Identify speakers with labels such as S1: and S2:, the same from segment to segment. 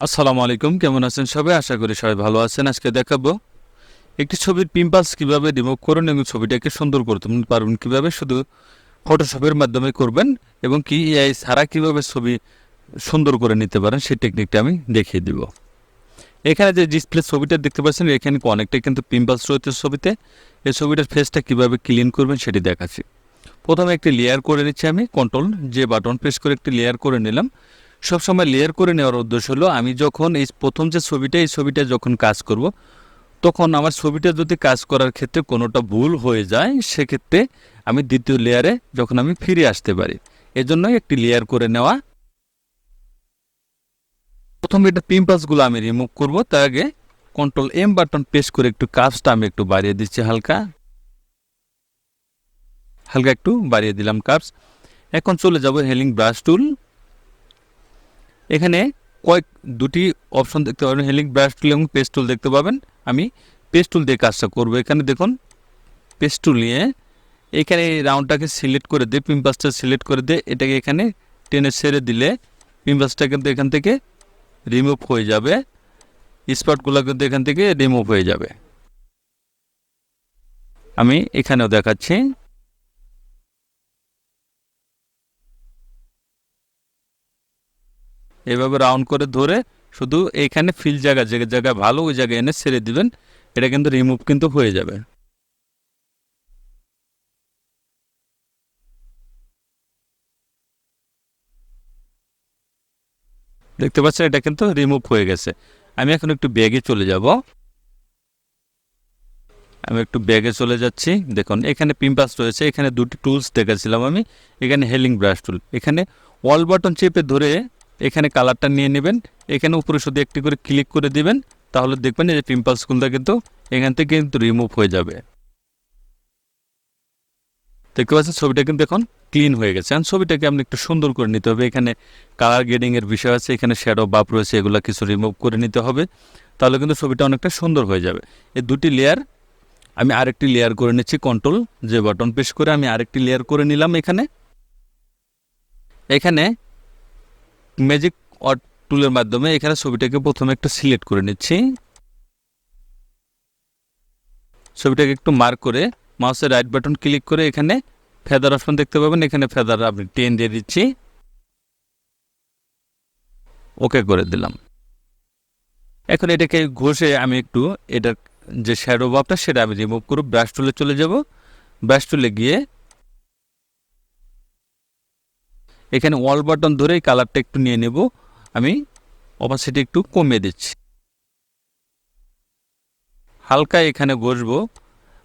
S1: আসসালামু আলাইকুম, কেমন আছেন সবাই? আশা করি সবাই ভালো আছেন। আজকে দেখাবো একটি ছবির পিম্পলস কিভাবে রিমুভ করুন এবং ছবিটাকে সুন্দর করতে পারবেন কিভাবে, শুধু ফটোশপের মাধ্যমে করবেন এবং কি এআই ছাড়া কিভাবে ছবি সুন্দর করে নিতে পারেন সেই টেকনিকটা আমি দেখিয়ে দিব। এখানে যে ডিসপ্লে ছবিটা দেখতে পাচ্ছেন, এখানে অনেকটা কিন্তু পিম্পলস রয়েছে ছবিতে। এই ছবিটার ফেসটা কিভাবে ক্লিন করবেন সেটি দেখাচ্ছি। প্রথমে একটি লেয়ার করে নিচ্ছি, আমি কন্ট্রোল যে বাটন প্রেস করে একটি লেয়ার করে নিলাম। সবসময় লেয়ার করে নেওয়ার উদ্দেশ্য হলো, আমি যখন এই প্রথম যে ছবিটা, এই ছবিটা যখন কাজ করব, তখন আমার ছবিটা যদি কাজ করার ক্ষেত্রে কোনোটা ভুল হয়ে যায়, সেক্ষেত্রে আমি দ্বিতীয় লেয়ারে যখন আমি ফিরে আসতে পারি, এজন্যই একটি লেয়ার করে নেওয়া। প্রথমে এটা পিম্পলসগুলো আমি রিমুভ করব, তার আগে কন্ট্রোল এম বাটন প্রেস করে একটু কাজটা আমি একটু বাড়িয়ে দিচ্ছি, হালকা হালকা একটু বাড়িয়ে দিলাম কার্ভস। এখন চলে যাব হেলিং ব্রাশ টুল। এখানে দুটি অপশন দেখতে পাবেন, হেলিং ব্রাশ টুল এবং পেস্ট টুল দেখতে পাবেন। আমি পেস্ট টুল দিয়ে কাজটা করব। এখানে দেখুন, পেস্ট টুল নিয়ে এখানে এই রাউন্ডটাকে সিলেক্ট করে দিয়ে, পিম্পাসটা সিলেক্ট করে দিয়ে এটাকে এখানে টেনে ছেড়ে দিলে পিম্পাসটা কিন্তু এখান থেকে রিমুভ হয়ে যাবে, স্পটগুলো কিন্তু এখান থেকে রিমুভ হয়ে যাবে। আমি এখানেও দেখাচ্ছি। এভাবে রাউন্ড করে ধরে শুধু এইখানে ফিল জায়গা যে জায়গায় ভালো, ওই জায়গায় এনে ছেড়ে দিবেন, এটা কিন্তু রিমুভ কিন্তু হয়ে যাবে। দেখতে পাচ্ছেন এটা কিন্তু রিমুভ হয়ে গেছে। আমি এখন একটু ব্যাগে চলে যাব। আমি একটু ব্যাগে চলে যাচ্ছি। দেখুন এখানে পিম্পাস রয়েছে, এখানে দুটি টুলস দেখাচ্ছিলাম আমি। এখানে হেলিং ব্রাশ টুল, এখানে অল বাটন চেপে ধরে এখানে কালারটা নিয়ে নেবেন, এখানে উপরে শুধু একটি করে ক্লিক করে দিবেন, তাহলে দেখবেন এই যে পিম্পলসগুলো কিন্তু এখান থেকে কিন্তু রিমুভ হয়ে যাবে। দেখতে পাচ্ছেন ছবিটা কিন্তু এখন ক্লিন হয়ে গেছে। এখন ছবিটাকে আপনি একটু সুন্দর করে নিতে হবে। এখানে কালার গ্রেডিংয়ের বিষয় আছে, এখানে শ্যাডো বাপ রয়েছে, এগুলো কিছু রিমুভ করে নিতে হবে, তাহলে কিন্তু ছবিটা অনেকটা সুন্দর হয়ে যাবে। এই দুটি লেয়ার আমি আরেকটি লেয়ার করে নিচ্ছি, কন্ট্রোল যে বাটন প্রেস করে আমি আরেকটি লেয়ার করে নিলাম। এখানে এখানে ম্যাজিক অট টুলের মাধ্যমে এখানে ছবিটাকে প্রথমে একটু সিলেক্ট করে নিচ্ছি। ছবিটাকে একটু মার্ক করে মাউসের রাইট বাটন ক্লিক করে এখানে ফেদার অপশন দেখতে পাবেন, এখানে ফেদার আপনি টেন দিয়ে দিচ্ছি, ওকে করে দিলাম। এখন এটাকে ঘষে আমি একটু এটার যে শ্যাডো বাপটা সেটা আমি রিমুভ করব। ব্রাশ টুলে চলে যাব, ব্রাশ টুলে গিয়ে এখানে অল বাটন ধরে এই কালারটা একটু নিয়ে নেব। আমি অপাসিটি একটু কমিয়ে দিচ্ছি, হালকা এখানে ঘষবো।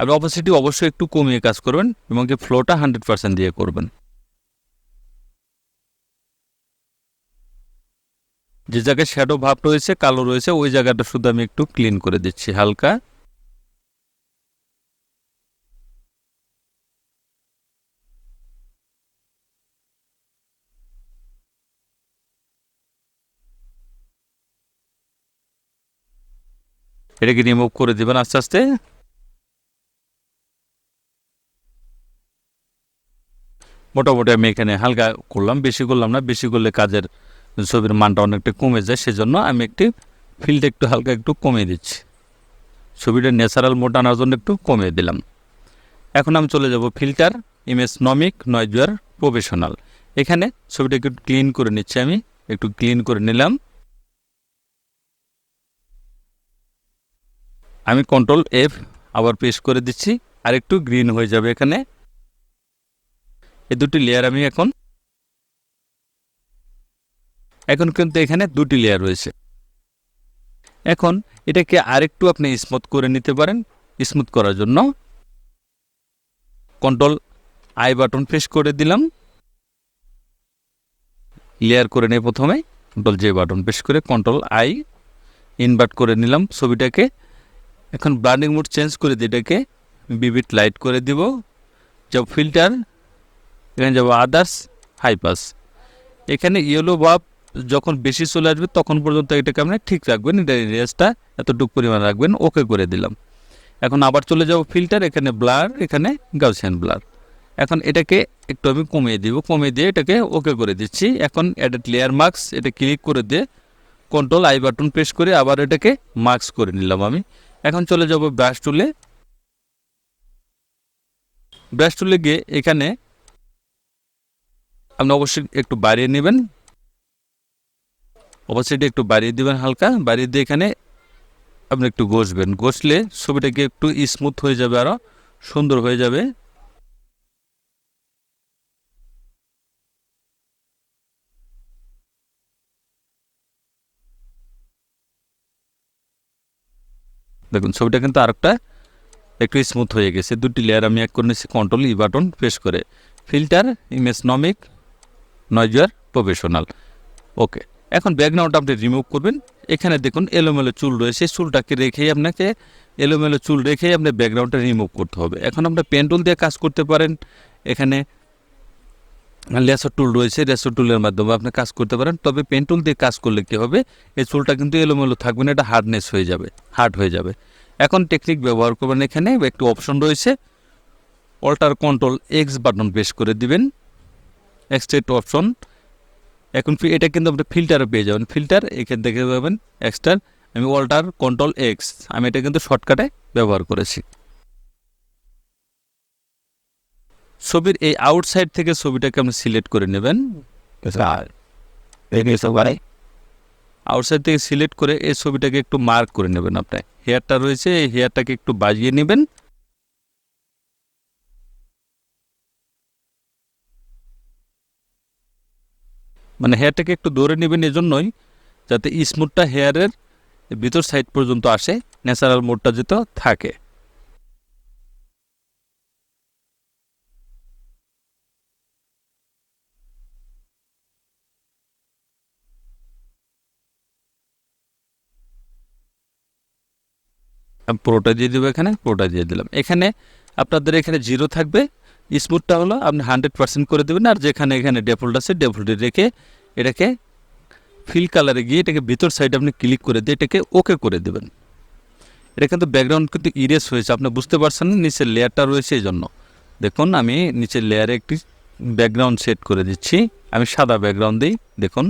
S1: আপনি অপাসিটি অবশ্যই একটু কমিয়ে কাজ করবেন এবং কি ফ্লোটা 100% দিয়ে করবেন। যে জায়গায় শ্যাডো ভাব রয়েছে, কালো রয়েছে, ওই জায়গাটা শুধু আমি একটু ক্লিন করে দিচ্ছি হালকা। এটাকে রিমুভ করে দেবেন আস্তে আস্তে। মোটামুটি আমি এখানে হালকা করলাম, বেশি করলাম না, বেশি করলে কাজের ছবির মানটা অনেকটা কমে যায়, সেজন্য আমি একটি ফিল্ডটা একটু হালকা একটু কমিয়ে দিচ্ছি, ছবিটা ন্যাচারাল মোড আনার জন্য একটু কমিয়ে দিলাম। এখন আমি চলে যাব ফিল্টার, ইমেজ নমিক, নয়েজার, প্রফেশনাল। এখানে ছবিটা একটু ক্লিন করে নিচ্ছি, আমি একটু ক্লিন করে নিলাম। আমি কন্ট্রোল এফ আবার প্রেস করে দিচ্ছি, আর একটু গ্রিন হয়ে যাবে এখানে। এই দুটি লেয়ার আমি এখন কিন্তু এখানে দুটি লেয়ার রয়েছে। এখন এটাকে আরেকটু আপনি স্মুথ করে নিতে পারেন। স্মুথ করার জন্য কন্ট্রোল আই বাটন প্রেস করে দিলাম, লেয়ার করে নিয়ে প্রথমে কন্ট্রোল জে বাটন প্রেস করে কন্ট্রোল আই ইনভার্ট করে নিলাম ছবিটাকে। এখন ব্লান্ডিং মোড চেঞ্জ করে দিয়ে এটাকে বিবিট লাইট করে দিব। যাব ফিল্টার, এখানে যাব আদার্স, হাইপাস। এখানে ইয়েলো ভাব যখন বেশি চলে আসবে তখন পর্যন্ত এটাকে আপনি ঠিক রাখবেন, এটা রেঞ্জটা এতটুকু পরিমাণ রাখবেন, ওকে করে দিলাম। এখন আবার চলে যাব ফিল্টার, এখানে ব্লার, এখানে গাউসিয়ান ব্লার। এখন এটাকে একটু আমি কমিয়ে দিব, কমিয়ে দিয়ে এটাকে ওকে করে দিচ্ছি। এখন এডিট লেয়ার মার্কস, এটা ক্লিক করে দিয়ে কন্ট্রোল আই বাটন প্রেস করে আবার এটাকে মার্কস করে নিলাম আমি। এখন চলে যাব ব্রাশ টুলে। ব্রাশ টুলে গিয়ে এখানে আপনি অবশ্যই একটু বাড়িয়ে নেবেন, অবশ্যই একটু বাড়িয়ে দিবেন, হালকা বাড়িয়ে দিয়ে এখানে আপনি একটু ঘষবেন। ঘষলে ছবিটাকে একটু স্মুথ হয়ে যাবে, আরও সুন্দর হয়ে যাবে। দেখুন ছবিটা কিন্তু আরেকটা একটু স্মুথ হয়ে গেছে। দুটি লেয়ার আমি এক করে নিচ্ছি কন্ট্রোল ই বাটন প্রেস করে। ফিল্টার ইমেজ নমিক নয়েজার প্রফেশনাল, ওকে। এখন ব্যাকগ্রাউন্ড আপনি রিমুভ করবেন। এখানে দেখুন এলোমেলো চুল রয়েছে, চুলটাকে রেখেই আপনাকে এলোমেলো চুল রেখেই আপনি ব্যাকগ্রাউন্ডটা রিমুভ করতে হবে। এখন আপনি পেন টুল দিয়ে কাজ করতে পারেন, এখানে লেসার টুল রয়েছে, লেসার টুলের মাধ্যমে আপনি কাজ করতে পারেন। তবে পেন টুল দিয়ে কাজ করলে কী হবে, এই চুলটা কিন্তু এলোমেলো থাকবে না, এটা হার্ডনেস হয়ে যাবে, হার্ড হয়ে যাবে। এখন টেকনিক ব্যবহার করবেন, এখানে একটু অপশন রয়েছে, alt control X button press করে দিবেন, এক্সট্রেট অপশন। এখন এটা কিন্তু আপনি ফিল্টারে পেয়ে যাবেন, ফিল্টার এখানে দেখে পাবেন এক্সট্রা। আমি অল্টার কন্ট্রোল এক্স, আমি এটা কিন্তু শর্টকাটে ব্যবহার করেছি। ছবির এই আউটসাইড থেকে ছবিটাকে আপনি সিলেক্ট করে নেবেন, আউটসাইড থেকে সিলেক্ট করে এই ছবিটাকে একটু মার্ক করে নেবেন। আপনার হেয়ারটা রয়েছে, এই হেয়ারটাকে একটু বাজিয়ে নেবেন, মানে হেয়ারটাকে একটু ধরে নেবেন এজন্যই যাতে স্মুথটা হেয়ারের ভিতর সাইড পর্যন্ত আসে, ন্যাচারাল মোডটা যেতে থাকে। আমি পুরোটা দিয়ে দেবো, এখানে পুরোটা দিয়ে দিলাম। এখানে আপনাদের এখানে জিরো থাকবে, স্মুথটা হলো আপনি 100% করে দেবেন। আর যেখানে এখানে ডেফল্ট আছে ডেফল্টে রেখে এটাকে ফিল কালারে গিয়ে এটাকে ভিতর সাইডে আপনি ক্লিক করে দিয়ে এটাকে ওকে করে দেবেন। এটা কিন্তু ব্যাকগ্রাউন্ড কিন্তু ইরেজ হয়েছে, আপনি বুঝতে পারছেন না, নিচের লেয়ারটা রয়েছে এই জন্য। দেখুন আমি নিচের লেয়ারে একটি ব্যাকগ্রাউন্ড সেট করে দিচ্ছি, আমি সাদা ব্যাকগ্রাউন্ড দিই। দেখুন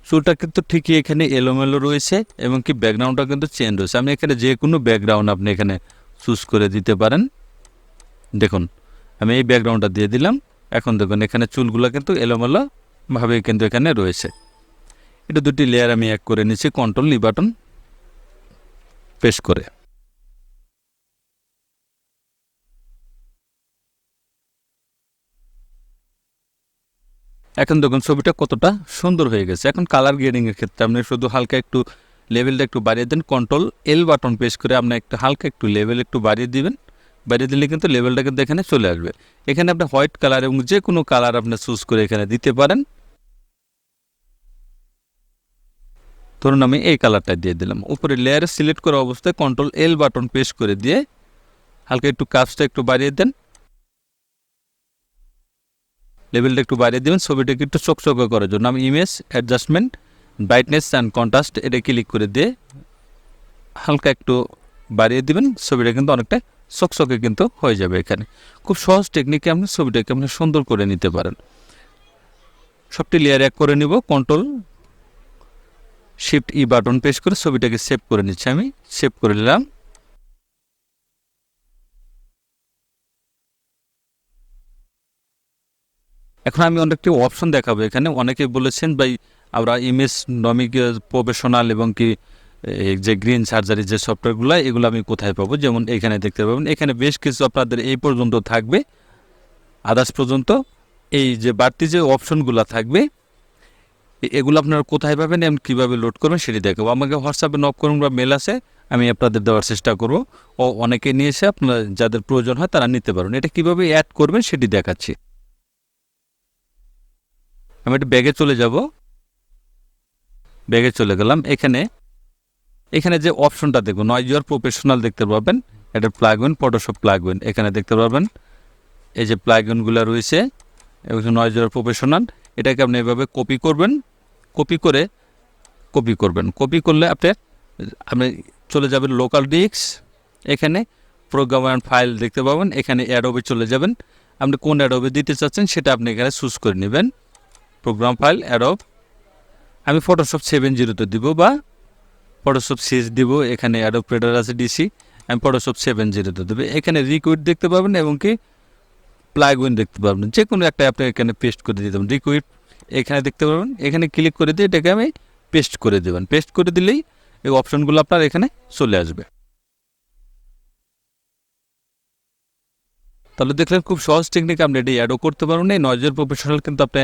S1: চুলটা কিন্তু ঠিকই এখানে এলোমেলো রয়েছে এবং কি ব্যাকগ্রাউন্ডটা কিন্তু চেঞ্জ রয়েছে। আমি এখানে যে কোনো ব্যাকগ্রাউন্ড আপনি এখানে চুজ করে দিতে পারেন। দেখুন আমি এই ব্যাকগ্রাউন্ডটা দিয়ে দিলাম। এখন দেখুন এখানে চুলগুলো কিন্তু এলোমেলোভাবে কিন্তু এখানে রয়েছে। এটা দুটি লেয়ার আমি এক করে নিচ্ছি কন্ট্রোল ই বাটন প্রেস করে। এখন দেখুন ছবিটা কতটা সুন্দর হয়ে গেছে। এখন কালার গ্রেডিংয়ের ক্ষেত্রে আপনি শুধু হালকা একটু লেভেলটা একটু বাড়িয়ে দেন, কন্ট্রোল এল বাটন প্রেস করে আপনি একটু হালকা একটু লেভেল একটু বাড়িয়ে দিবেন। বাড়িয়ে দিলে কিন্তু লেভেলটা কিন্তু এখানে চলে আসবে। এখানে আপনি হোয়াইট কালার এবং যে কোনো কালার আপনি চুজ করে এখানে দিতে পারেন। ধরুন আমি এই কালারটা দিয়ে দিলাম। উপরে লেয়ারে সিলেক্ট করা অবস্থায় কন্ট্রোল এল বাটন প্রেস করে দিয়ে হালকা একটু কাজটা একটু বাড়িয়ে দেন, লেভেলটা একটু বাড়িয়ে দেবেন ছবিটাকে একটু চকচকে করার জন্য। আমি image adjustment brightness and contrast এটা ক্লিক করে দিয়ে হালকা একটু বাড়িয়ে দিবেন, ছবিটা কিন্তু অনেকটা চকচকে কিন্তু হয়ে যাবে। এখানে খুব সহজ টেকনিকে আপনি ছবিটাকে আপনি সুন্দর করে নিতে পারেন। সবটি লেয়ার এক করে নিব, কন্ট্রোল শিফট ই বাটন প্রেস করে ছবিটাকে সেভ করে নিচ্ছি। আমি সেভ করে নিলাম। এখন আমি অনেকটি অপশন দেখাবো। এখানে অনেকে বলেছেন ভাই আমরা ইমেজ নমিক প্রফেশনাল এবং কি যে গ্রিন সার্জারি যে সফটওয়্যারগুলো এগুলো আমি কোথায় পাবো, যেমন এখানে দেখতে পাবেন। এখানে বেশ কিছু আপনাদের এই পর্যন্ত থাকবে, আদার্স পর্যন্ত এই যে বাড়তি যে অপশনগুলো থাকবে এগুলো আপনারা কোথায় পাবেন এবং কীভাবে লোড করবেন সেটি দেখাবো। আমাকে হোয়াটসঅ্যাপে নক করুন বা মেল আছে, আমি আপনাদের দেওয়ার চেষ্টা করব। ও অনেকে নিয়ে এসে আপনারা যাদের প্রয়োজন হয় তারা নিতে পারবেন। এটা কীভাবে অ্যাড করবেন সেটি দেখাচ্ছি। আমি একটু ব্যাগে চলে যাব, ব্যাগে চলে গেলাম। এখানে যে অপশনটা দেখুন নয়েজার প্রফেশনাল দেখতে পাবেন, এটা প্লাগইন ফটোশপ প্লাগইন এখানে দেখতে পাবেন। এই যে প্লাগইনগুলো রয়েছে এবং নয়েজার প্রফেশনাল, এটাকে আপনি এভাবে কপি করবেন, কপি করলে আপনি চলে যাবেন লোকাল ডিস্ক, এখানে প্রোগ্রাম অ্যান্ড ফাইল দেখতে পাবেন। এখানে অ্যাডোবে চলে যাবেন, আপনি কোন অ্যাডোবে দিতে চাচ্ছেন সেটা আপনি এখানে চুজ করে নেবেন। প্রোগ্রাম ফাইল অ্যাডোব আমি ফটোশপ 7.0 দিব বা ফটোশপ 6 দিব। এখানে অ্যাডোব রেডার আছে ডিসি, আমি ফটোশপ 7.0 দেবো। এখানে রিকুইড দেখতে পাবেন এবং কি প্লাগইন দেখতে পাবেন, যে কোনো একটা আপনি এখানে পেস্ট করে দিতে পারেন। রিকুইড এখানে দেখতে পাবেন, এখানে ক্লিক করে দিয়ে এটাকে আমি পেস্ট করে দেবেন। পেস্ট করে দিলেই এই অপশনগুলো আপনার এখানে চলে আসবে। তাহলে দেখলেন খুব সহজ টেকনিক, আপনি এটি অ্যাডও করতে পারবেন। এই নয়েজের প্রফেশনাল কিন্তু আপনি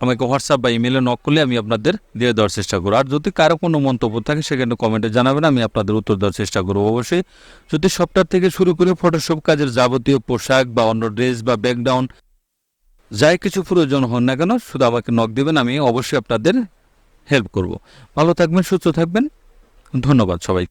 S1: আমাকে হোয়াটসঅ্যাপ বা ইমেলে নক করলে আমি আপনাদের দিয়ে দেওয়ার চেষ্টা করব। আর যদি কারো কোনো মন্তব্য থাকে সেখানে কমেন্টে জানাবেন, আমি আপনাদের উত্তর দেওয়ার চেষ্টা করব অবশ্যই। যদি সফটওয়্যার থেকে শুরু করে ফটোশপ কাজের যাবতীয় পোশাক বা অন্য ড্রেস বা ব্যাকগ্রাউন্ড যাই কিছু প্রয়োজন হন না কেন, শুধু আমাকে নক দেবেন, আমি অবশ্যই আপনাদের হেল্প করব। ভালো থাকবেন, সুস্থ থাকবেন, ধন্যবাদ সবাই।